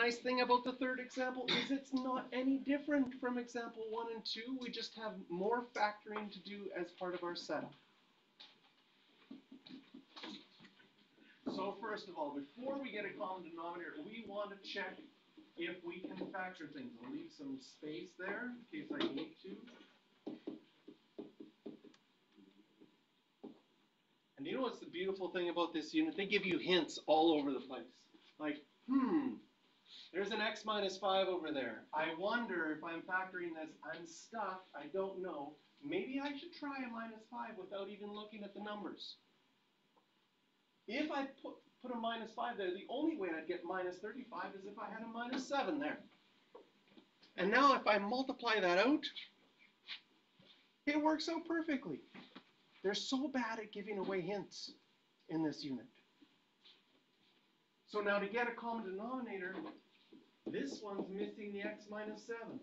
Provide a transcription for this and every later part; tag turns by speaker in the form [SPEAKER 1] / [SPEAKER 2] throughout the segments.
[SPEAKER 1] nice thing about the third example is it's not any different from example 1 and 2. We just have more factoring to do as part of our setup. So first of all, before we get a common denominator, we want to check if we can factor things. I'll leave some space there in case I need to. And you know what's the beautiful thing about this unit? They give you hints all over the place. Like, there's an x minus 5 over there. I wonder if I'm factoring this. I'm stuck. I don't know. Maybe I should try a minus 5 without even looking at the numbers. If I put a minus 5 there, the only way I'd get minus 35 is if I had a minus 7 there. And now if I multiply that out, it works out perfectly. They're so bad at giving away hints in this unit. So now to get a common denominator, this one's missing the x minus 7.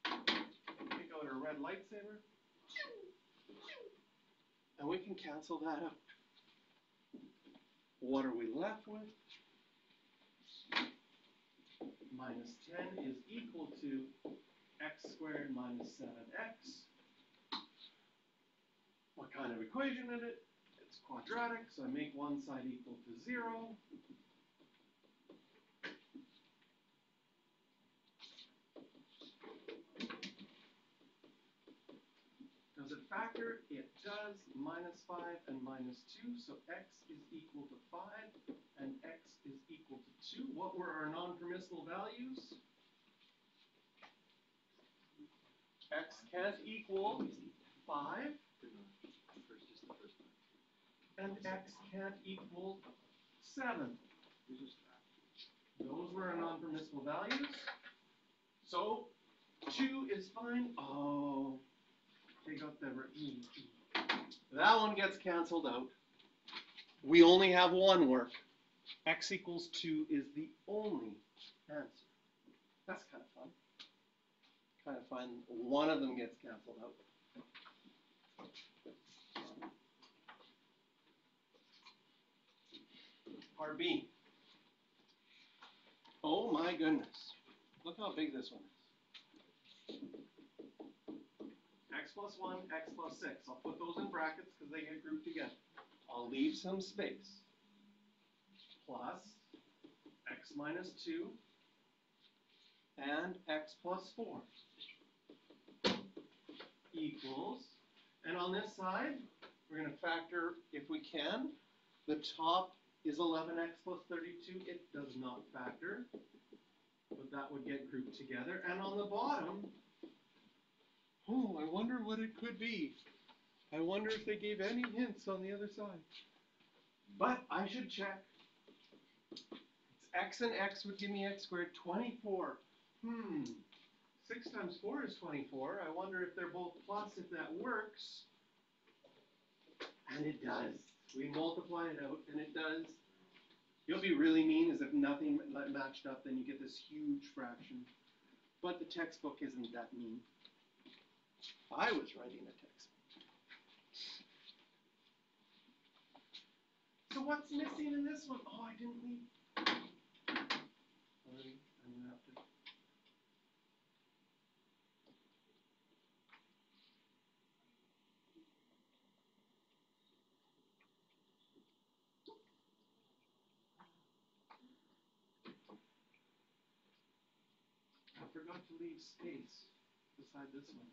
[SPEAKER 1] Take out our red lightsaber. And we can cancel that out. What are we left with? Minus 10 is equal to x squared minus 7x. What kind of equation is it? It's quadratic, so I make one side equal to 0. Does it factor? It does. Minus 5 and minus 2, so x is equal to 5 and x is equal to 2. What were our non-permissible values? X can't equal 5. And x can't equal 7. Those were our non-permissible values. So 2 is fine. Oh, take out the e. That one gets canceled out. We only have one work. X equals 2 is the only answer. That's kind of fun. Kind of fun. One of them gets canceled out. Part B. Oh my goodness. Look how big this one is. X plus 1, x plus 6. I'll put those in brackets because they get grouped together. I'll leave some space. Plus x minus 2 and x plus 4 equals, and on this side, we're going to factor, if we can, the top is 11x plus 32. It does not factor, but that would get grouped together. And on the bottom, oh, I wonder what it could be. I wonder if they gave any hints on the other side. But I should check. It's x and x would give me x squared, 24. 6 times 4 is 24. I wonder if they're both plus, if that works. And it does. We multiply it out, and it does. You'll be really mean as if nothing matched up, then you get this huge fraction. But the textbook isn't that mean. I was writing a textbook. So what's missing in this one? Oh, I didn't leave. Sorry, I'm going to have to. I forgot to leave space beside this one.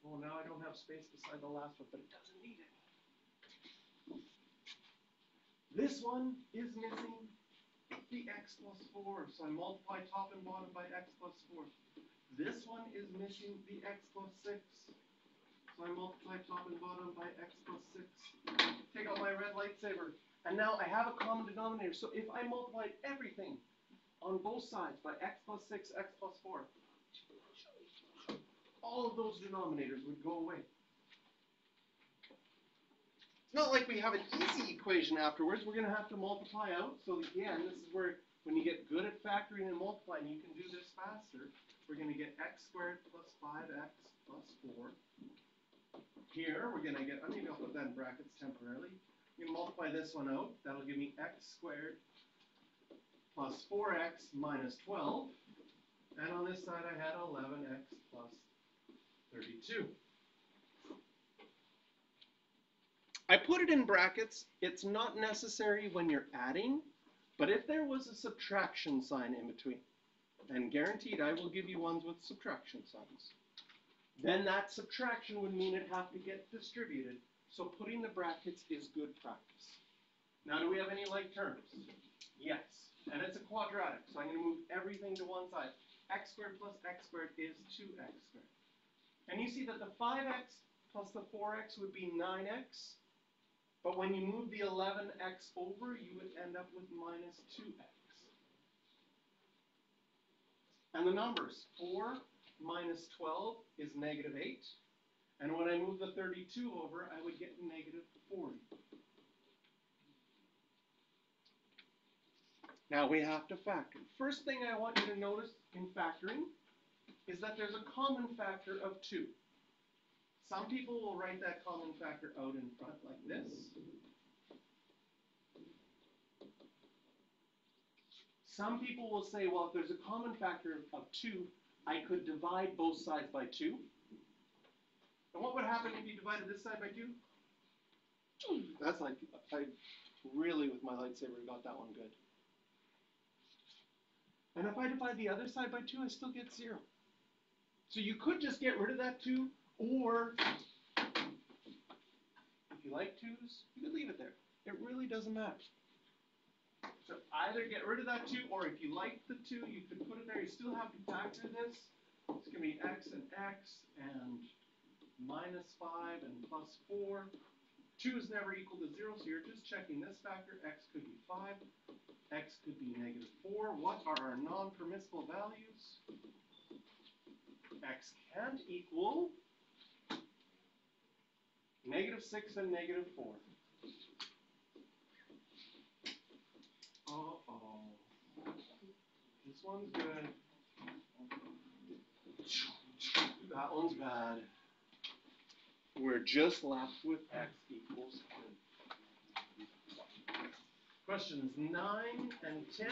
[SPEAKER 1] Oh, now I don't have space beside the last one, but it doesn't need it. This one is missing the x plus 4, so I multiply top and bottom by x plus 4. This one is missing the x plus 6, so I multiply top and bottom by x plus 6. Take out my red lightsaber, and now I have a common denominator, so if I multiply everything on both sides by x plus 6, x plus 4, all of those denominators would go away. It's not like we have an easy equation afterwards. We're going to have to multiply out. So again, this is where when you get good at factoring and multiplying, you can do this faster. We're going to get x squared plus 5x plus 4. Here, we're going to get, maybe I'll put that in brackets temporarily. You can multiply this one out. That'll give me x squared plus 4x minus 12. And on this side, I had 11x plus 32. I put it in brackets. It's not necessary when you're adding, but if there was a subtraction sign in between, and guaranteed I will give you ones with subtraction signs, then that subtraction would mean it'd have to get distributed. So putting the brackets is good practice. Now, do we have any like terms? Yes. And it's a quadratic, so I'm going to move everything to one side. X squared plus x squared is 2x squared. And you see that the 5x plus the 4x would be 9x. But when you move the 11x over, you would end up with minus 2x. And the numbers, 4 minus 12 is negative 8. And when I move the 32 over, I would get negative 40. Now we have to factor. First thing I want you to notice in factoring is that there's a common factor of 2. Some people will write that common factor out in front like this. Some people will say, well, if there's a common factor of 2, I could divide both sides by 2. And what would happen if you divided this side by 2? That's like, I really, with my lightsaber, got that one good. And if I divide the other side by 2, I still get 0. So you could just get rid of that 2, or if you like 2's, you could leave it there. It really doesn't matter. So either get rid of that 2, or if you like the 2, you could put it there. You still have to factor this. It's going to be x and minus 5 and plus 4. 2 is never equal to 0, so you're just checking this factor. X could be 5. X could be negative 4. What are our non-permissible values? X can't equal negative 6 and negative 4. Uh-oh. This one's good. That one's bad. We're just left with x equals 2. Questions 9 and 10.